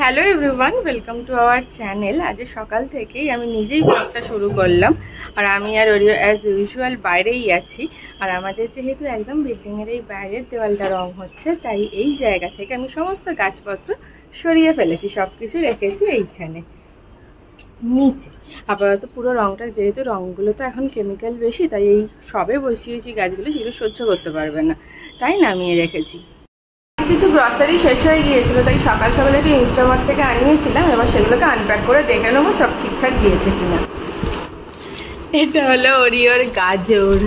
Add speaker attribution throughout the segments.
Speaker 1: Hello everyone, welcome to our channel. আজ সকাল থেকেই আমি নিজেই ব্লগটা শুরু করলাম। আর আমি আর ওরিও অ্যাজ ইউজুয়াল বাইরেই আছি। আর আমাদের যেহেতু একদম বিল্ডিংয়ের এই বাইরের দেওয়ালটা রং হচ্ছে, তাই এই জায়গা থেকে আমি সমস্ত গাছপত্র সরিয়ে ফেলেছি, সব কিছু রেখেছি এইখানে নিচে। আপাতত পুরো রংটা, যেহেতু রঙগুলো তো এখন কেমিক্যাল বেশি, তাই এই সবে বসিয়েছি গাছগুলো, সেগুলো সহ্য করতে পারবে না, তাই নামিয়ে রেখেছি। কিছু গ্রসারি শেষ হয়ে গিয়েছিল, তাই সকাল সকালে একটু ইনস্টামার্ট থেকে আনিয়েছিলাম। এবার সেগুলোকে আনপ্যাক করে দেখে নেবো সব ঠিকঠাক দিয়েছে কিনা। এটা হলো ওরিওর গাজর।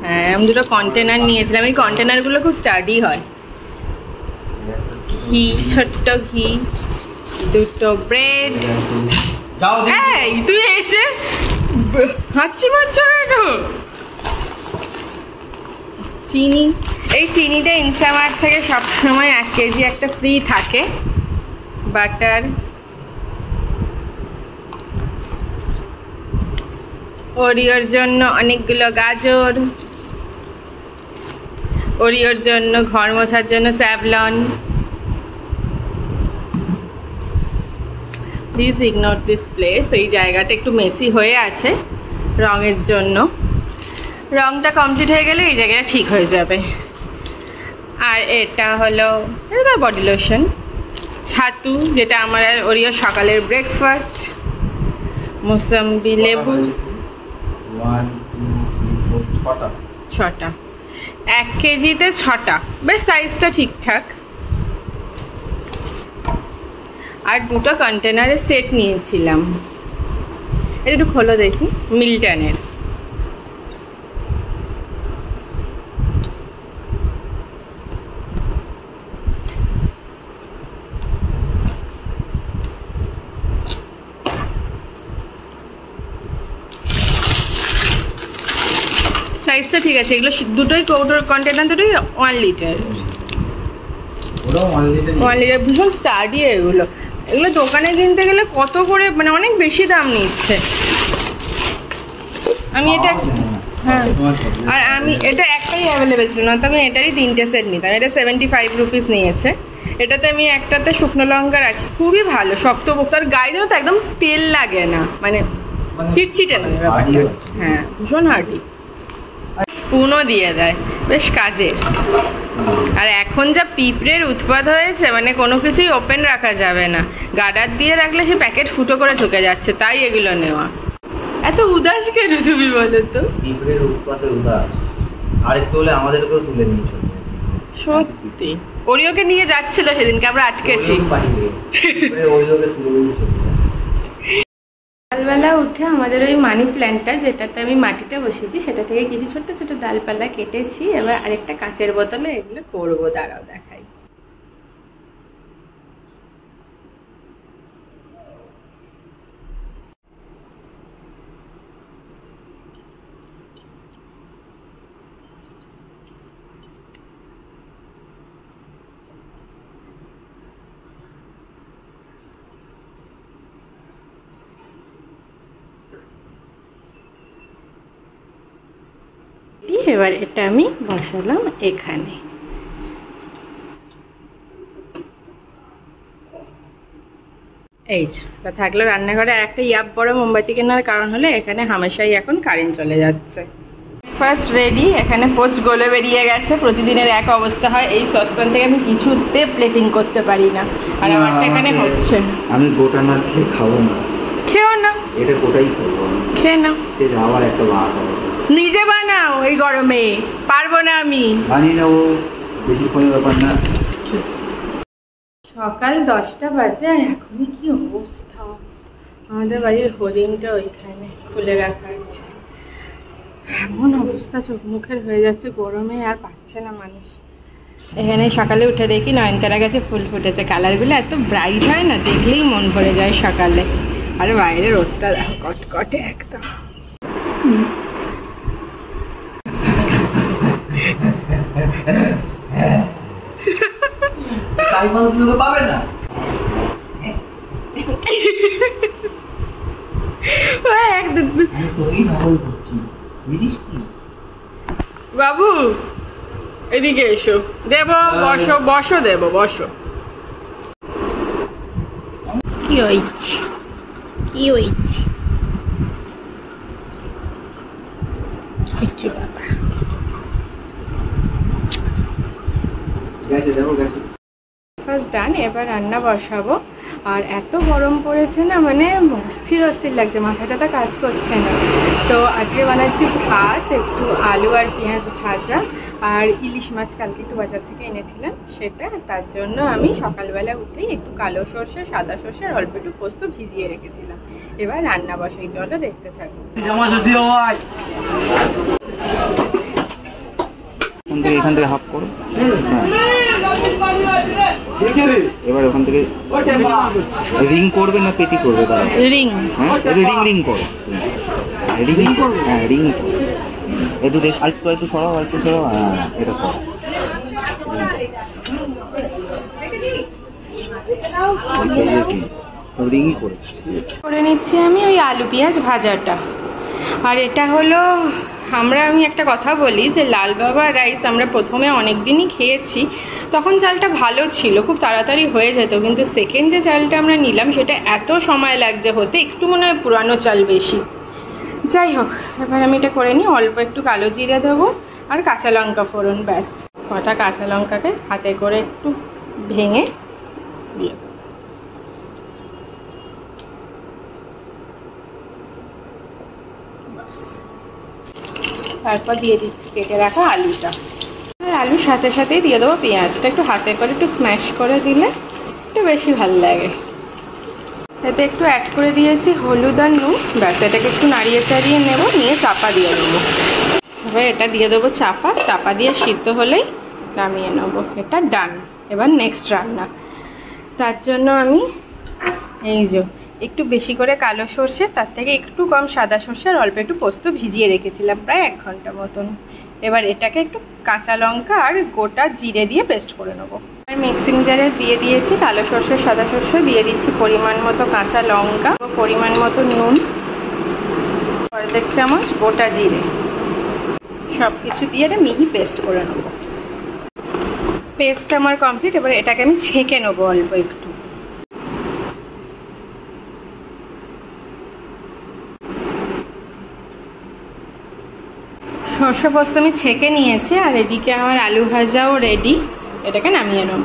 Speaker 1: হ্যাঁ, আমি দুটো কন্টেনার নিয়েছিলাম। এই কন্টেনারগুলো খুব স্টাডি হয়। ঘি, ছোট্ট ঘি, দুটো ব্রেড। এই তুই এসে হাঁচি মারছ কেন? চিনি, এই চিনিটা ইনস্টামার্ট থেকে সবসময় 1 কেজি একটা ফ্রি থাকে। বাটার, ওরিওর জন্য অনেকগুলো গাজর, ওরিওর জন্য ঘর মোছার জন্য Savlon. Please ignore this place. এই জায়গাটা একটু মেসি হয়ে আছে রঙের জন্য। রংটা কমপ্লিট হয়ে গেলে এই জায়গাটা ঠিক হয়ে যাবে। আর এটা হলো বডি লোশন, ছাতু, যেটা আমার আর ওরিও সকালের ব্রেকফাস্ট, মোসাম্বি লেবু, 6টা 1 কেজিতে 6টা, বেশ সাইজটা ঠিকঠাক। আর দুটো কন্টেনারের সেট নিয়েছিলাম। এটা একটু খোলো দেখি, মিল্টনের। সাইজটা ঠিক আছে। এগুলো দুটোই কন্টেনার, দুটোই 1 লিটার। 1 লিটার ভীষণ স্টাডি এগুলো। এগুলো দোকানে কিনতে গেলে কত করে, মানে অনেক বেশি দাম নিচ্ছে। আমি এটা, হ্যাঁ, আর আমি এটা একটাই অ্যাভেলেবেল ছিল না, তো আমি এটারই 3টে সেট নিতাম। এটা 75 রুপিস নিয়েছে। এটাতে আমি একটাতে শুকনো লঙ্কা রাখি, খুবই ভালো, শক্ত পোক্ত। আর গায়ে তো একদম তেল লাগে না, মানে চিটচিটে নয় ব্যাপারটা। হ্যাঁ, ভীষণ হার্ডি। স্পুনও দিয়ে দেয়, বেশ কাজের। আর এখন যা পিঁপড়ের উৎপাত হয়েছে, মানে কোনো কিছুই ওপেন রাখা যাবে না। গার্ডার দিয়ে রাখলে সে প্যাকেট ফুটো করে ঢুকে যাচ্ছে, তাই এগুলো নেওয়া। এত উদাস কেন তুমি বলো তো?
Speaker 2: পিঁপড়ের উৎপাতে উদাস। আরেকটু হলে আমাদেরকেও তুলে নিয়ে চলে।
Speaker 1: সত্যি, ওরিওকে নিয়ে যাচ্ছিল সেদিনকে, আমরা আটকেছি। সকালবেলা উঠে আমাদের ওই মানি প্ল্যান্টটা, যেটাতে আমি মাটিতে বসেছি, সেটা থেকে কিছু ছোট্ট ছোট্ট ডালপালা কেটেছি। এবার আরেকটা কাঁচের বোতলে এগুলো করবো, দাঁড়াও দেখাই। এবার এটা আমি বসালাম এখানে। এই তা থাকলো রান্নাঘরে। আর একটা ইয়াব বড় মোমবাতি কেনার কারণ হলে এখানে হামেশাই এখন কারেন্ট চলে যাচ্ছে। First ready. এখানে পোচ গলে বেরিয়ে গেছে। প্রতিদিনের এক অবস্থা হয়, এই সসপ্যান থেকে আমি কিছুতে প্লেটিং করতে পারি না। আর আমারটা এখানে হচ্ছে না।
Speaker 2: আমি গোটা না খেয়ে খাবো না।
Speaker 1: খেও না, এটা
Speaker 2: গোটাই খাবো। খেয়ে নাও, আবার একটা লাভ হবে।
Speaker 1: নিজে বানাও, এই গরমে পারবো না আমি।
Speaker 2: বানিয়ে নেবো, বেশিক্ষণের ব্যাপার না।
Speaker 1: সকাল 10টা বাজে, আর এখন কি অবস্থা। আমাদের বাড়ির হরিণটা ওইখানে খুলে রাখা আছে। এমন অবস্থা, চোখ মুখের হয়ে যাচ্ছে গরমে, আর পারছে না মানুষ। এখানে সকালে উঠে দেখি নয়নতারা গাছে ফুল ফুটেছে। কালারগুলো এত ব্রাইট হয় না, দেখলেই মন ভরে যায় সকালে। আর বাইরে রোদটা দেখো কটকটে একদম।
Speaker 2: পাবে না।
Speaker 1: বাবু এদিকে এসো, দেবো, বসো বসো, দেবো বসো। কি হয়েছে কি হয়েছে কিচ্ছু বাবা ফার্স্ট ডান। এবার রান্না বসাবো। আর এত গরম পড়েছে না, মানে অস্থির অস্থির লাগছে, মাথাটা তো কাজ করছে না। তো আজকে বানাচ্ছি ভাত, একটু আলু আর পেঁয়াজ ভাজা, আর ইলিশ মাছ কালকে একটু বাজার থেকে এনেছিলাম সেটা। তার জন্য আমি সকালবেলা উঠেই একটু কালো সর্ষে, সাদা সর্ষে আর অল্প একটু পোস্ত ভিজিয়ে রেখেছিলাম। এবার রান্না বসাই, চলো দেখতে থাকো।
Speaker 2: এখান থেকে হাফ করো, এবার ওখান থেকে রিং করবে না পেটি করবে? তারা
Speaker 1: রিং,
Speaker 2: হ্যাঁ রিং রিং করো, রিং করবে, হ্যাঁ রিং করো। একটু দেখ, একটু সরাও, একটু সরাও, হ্যাঁ এটা করো। রিং করে
Speaker 1: নিচ্ছি আমি ওই আলু পেঁয়াজ ভাজাটা। আর এটা হলো, আমি একটা কথা বলি যে লাল বাবা রাইস আমরা প্রথমে অনেক দিনই খেয়েছি, তখন চালটা ভালো ছিল, খুব তাড়াতাড়ি হয়ে যেত। কিন্তু সেকেন্ড যে চালটা আমরা নিলাম সেটা এত সময় লাগছে হতে, একটু মনে হয় পুরানো চাল বেশি। যাই হোক, এবার আমি এটা করে নিই। অল্প একটু কালো জিরে দেবো আর কাঁচা লঙ্কা ফোড়ন, ব্যাস। কটা কাঁচা লঙ্কাকে হাতে করে একটু ভেঙে দিয়ে, তারপর দিয়ে দিচ্ছি কেটে রাখা আলুটা। আর আলুর সাথে সাথেই দিয়ে দেবো পেঁয়াজটা, একটু হাতে করে একটু স্ম্যাশ করে দিলে একটু বেশি ভালো লাগে। এতে একটু অ্যাড করে দিয়েছি হলুদ আর নুন, ব্যাস। এটাকে একটু নাড়িয়ে চাড়িয়ে নেব, নিয়ে চাপা দিয়ে দেবো। এবার এটা দিয়ে দেবো চাপা দিয়ে সিদ্ধ হলেই নামিয়ে নেবো। এটা ডান। এবার নেক্সট রান্না, তার জন্য আমি এই যে একটু বেশি করে কালো সর্ষে, তার থেকে একটু কম সাদা সর্ষে আর অল্প একটু পোস্ত ভিজিয়ে রেখেছিলাম প্রায় 1 ঘন্টা মতন। এবার এটাকে একটু কাঁচা লঙ্কা আর গোটা জিরে দিয়ে পেস্ট করে নেবো। আর মিক্সিং জারে দিয়ে দিয়েছি কালো সর্ষে, সাদা সর্ষে, দিয়ে দিচ্ছি পরিমাণ মতো কাঁচা লঙ্কা, পরিমাণ মতো নুন, 1 চামচ গোটা জিরে, সব কিছু দিয়ে এটা মিহি পেস্ট করে নেবো। পেস্ট আমার কমপ্লিট। এবার এটাকে আমি ছেঁকে নেবো অল্প একটু। সর্ষে পোস্ত আমি ছেঁকে নিয়েছি, আর এদিকে আমার আলু ভাজাও রেডি। এটাকে নামিয়ে নেব।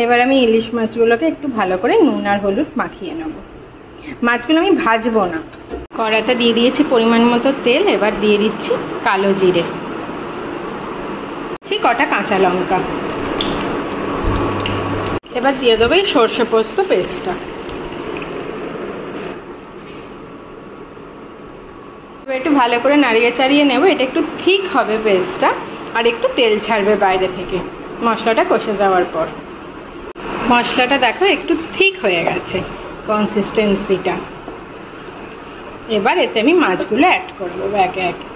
Speaker 1: এবার আমি ইলিশ মাছগুলোকে একটু ভালো করে নুন আর হলুদ মাখিয়ে নেব। মাছগুলো আমি ভাজবো না। কড়াতে দিয়ে দিয়েছি পরিমাণ মতো তেল। এবার দিয়ে দিচ্ছি কালো জিরে, কটা কাঁচা লঙ্কা। এবার দিয়ে দেবো এই সর্ষে পোস্ত পেস্টটা। একটু ভালো করে নাড়িয়ে চাড়িয়ে নেব। এটা একটু ঠিক হবে পেস্টটা, আর একটু তেল ছাড়বে বাইরে থেকে মশলাটা কষে যাওয়ার পর। মশলাটা দেখো একটু ঠিক হয়ে গেছে কনসিস্টেন্সিটা। এবার এতে আমি মাছগুলো অ্যাড করে দেবো একে একে।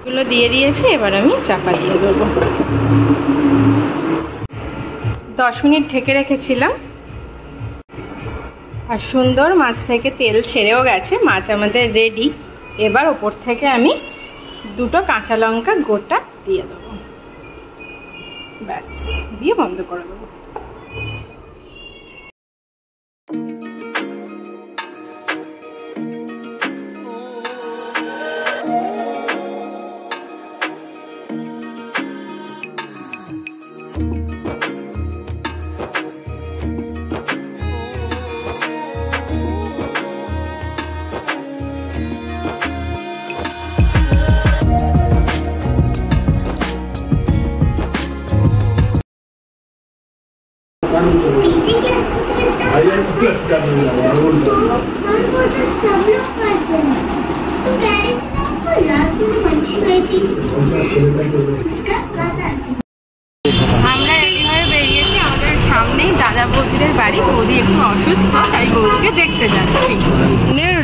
Speaker 1: গুলো দিয়ে দিয়েছি। এবার আমি চাপা দিয়ে দেবো। 10 মিনিট ঢেকে রেখেছিলাম, আর সুন্দর মাছ থেকে তেল ছেড়েও গেছে। মাছ আমাদের রেডি। এবার ওপর থেকে আমি 2টো কাঁচা লঙ্কা গোটা দিয়ে দেবো, ব্যাস। দিয়ে বন্ধ করে দেবো। আমরা রেডি হয়ে বেরিয়েছি। আমাদের সামনে বাড়ি, বৌদি একটু অসুস্থ, তাই বৌদিকে দেখতে যাচ্ছি।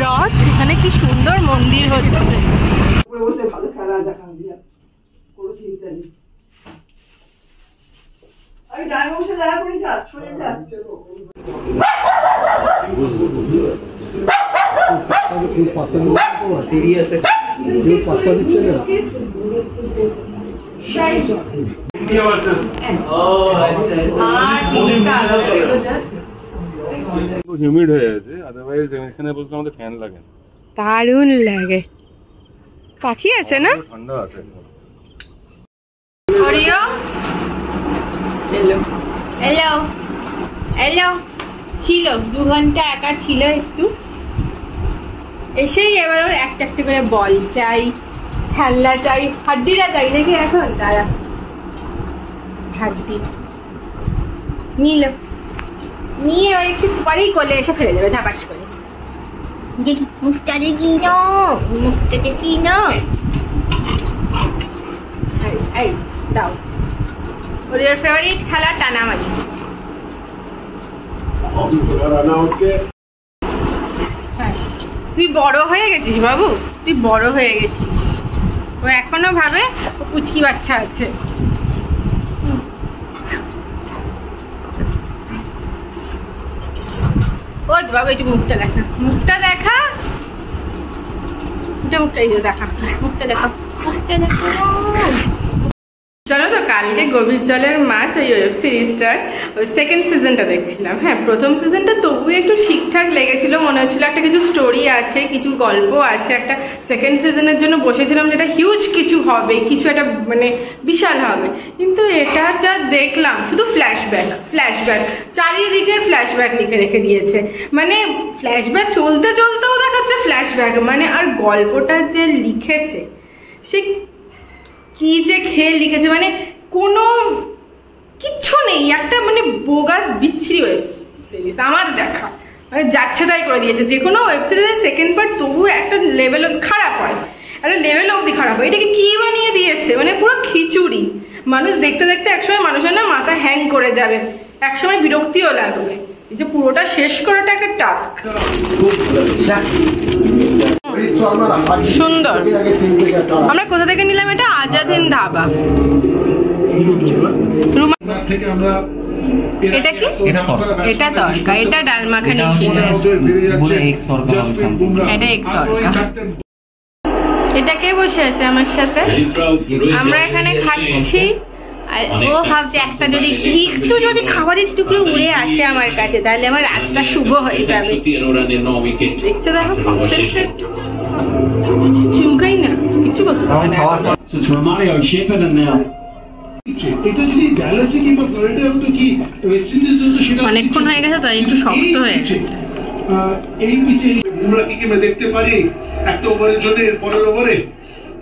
Speaker 1: রথ, এখানে কি সুন্দর মন্দির হচ্ছে।
Speaker 3: হিউমিড হয়ে আছে, আদারওয়াইজ এখানে বসলে আমাদের ফ্যান লাগে না।
Speaker 1: দারুণ লাগে। পাখি আছে না?
Speaker 3: ঠান্ডা আছে।
Speaker 1: ওরিও এলো এলো এলো, ছিল 2 ঘন্টা একা ছিল, একটু এসেই এবার ওর একটা একটা করে বল চাই, খেলনা চাই, হাড্ডিরা চাই নাকি এখন। দাঁড়া, হাড্ডি নিল, নিয়ে ওই একটু পরেই কোলে এসে ফেলে দেবে ধাপাস করে। দেখি মুখটা দেখি না, মুখটা দেখি না। এই দাও, ওর ফেভারিট খেলা টানামারি। হ্যাঁ, তুই বড় হয়ে গেছিস বাবু, তুই বড় হয়ে গেছিস। ও এখনো ভাবে ও পুচকি বাচ্চা আছে। ও বাবু একটু মুখটা দেখা, মুখটা দেখা, মুখটাই দেখা, মুখটা দেখা, মুখটা দেখা। জানো তো, কালকে গভীর জলের মাছ ওই ওয়েব সিরিজটার ওই সেকেন্ড সিজনটা দেখছিলাম। হ্যাঁ, প্রথম সিজনটা তবু একটু ঠিকঠাক লেগেছিল, মনে হচ্ছিল একটা কিছু স্টোরি আছে, কিছু গল্প আছে। একটা সেকেন্ড সিজনের জন্য বসেছিলাম যেটা হিউজ কিছু হবে, কিছু একটা মানে বিশাল হবে। কিন্তু এটা যা দেখলাম শুধু ফ্ল্যাশব্যাক ফ্ল্যাশব্যাক, চারিদিকে ফ্ল্যাশব্যাক লিখে রেখে দিয়েছে। মানে ফ্ল্যাশব্যাক চলতে চলতেও দেখাচ্ছে ফ্ল্যাশব্যাক। মানে আর গল্পটা যে লিখেছে সে কি যে খেয়ে লিখেছে, মানে কোনো কিচ্ছু নেই, একটা মানে বোগাস বিচ্ছিরি ওয়েব সিরিজ আমার দেখা। মানে যাচ্ছে তাই করে দিয়েছে। যে কোনো ওয়েব সিরিজের সেকেন্ড পার্ট তবু একটা লেভেল খারাপ হয়, একটা লেভেল অবধি খারাপ হয়। এটাকে কি বানিয়ে দিয়েছে, মানে পুরো খিচুড়ি। মানুষ দেখতে দেখতে একসময় মানুষের না মাথা হ্যাং করে যাবে, একসময় বিরক্তিও লাগবে। এই যে পুরোটা শেষ করাটা একটা টাস্ক। সুন্দর। আমরা কোথা থেকে নিলাম এটা? আজাদ হিন্দ ধাবা। এটা কি? এটা তরকা, এটা ডাল মাখানি ছিল, এটা এক তরকা। এটা কে বসে আছে আমার সাথে? আমরা এখানে খাচ্ছি আর ও ভাবছে একটা যদি একটু যদি খাবারের টুকরো উড়ে আসে আমার কাছে তাহলে আমার রাতটা শুভ হয়ে যাবে। দেখছো, দেখো কনসেন্ট্রেট, চুমকাই না, কিছু করতে পারে না। অনেকক্ষণ হয়ে গেছে তাই একটু শক্ত হয়ে গেছে।
Speaker 4: এই পিচে আমরা কি দেখতে পারি একটা ওভারের জন্য পরের ওভারে,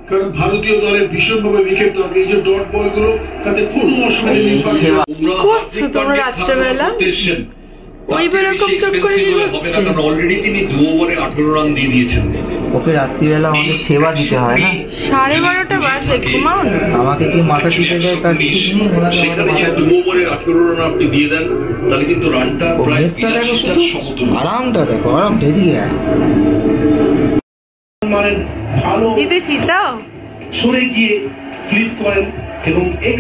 Speaker 4: কারণ ভারতীয় দলের ভীষণভাবে উইকেট দরকার। এই যে ডট বল গুলো তাতে কোনো অসুবিধা নেই।
Speaker 1: তোমরা রাত্রেবেলা ওই বেরকম চট করে
Speaker 4: অলরেডি তিনি 2 ওভারে 18 রান দিয়ে দিয়েছেন।
Speaker 2: ওকে রাত্রিবেলা আমাদের সেবা দিতে হয় না?
Speaker 1: 12:30 বাজে, ঘুমাও না।
Speaker 2: আমাকে কি মাথা টিপে দেয় তার ঠিক নেই।
Speaker 4: সেখানে যে 2 ওভারে 18 রান আপনি দিয়ে দেন তাহলে কিন্তু রানটা প্রায় সমতুল্য।
Speaker 2: আরামটা দেখো, আরাম ঢেকে
Speaker 4: মানে ভালো
Speaker 1: জিতেছি তো
Speaker 4: সরে গিয়ে ফ্লিপ করেন এবং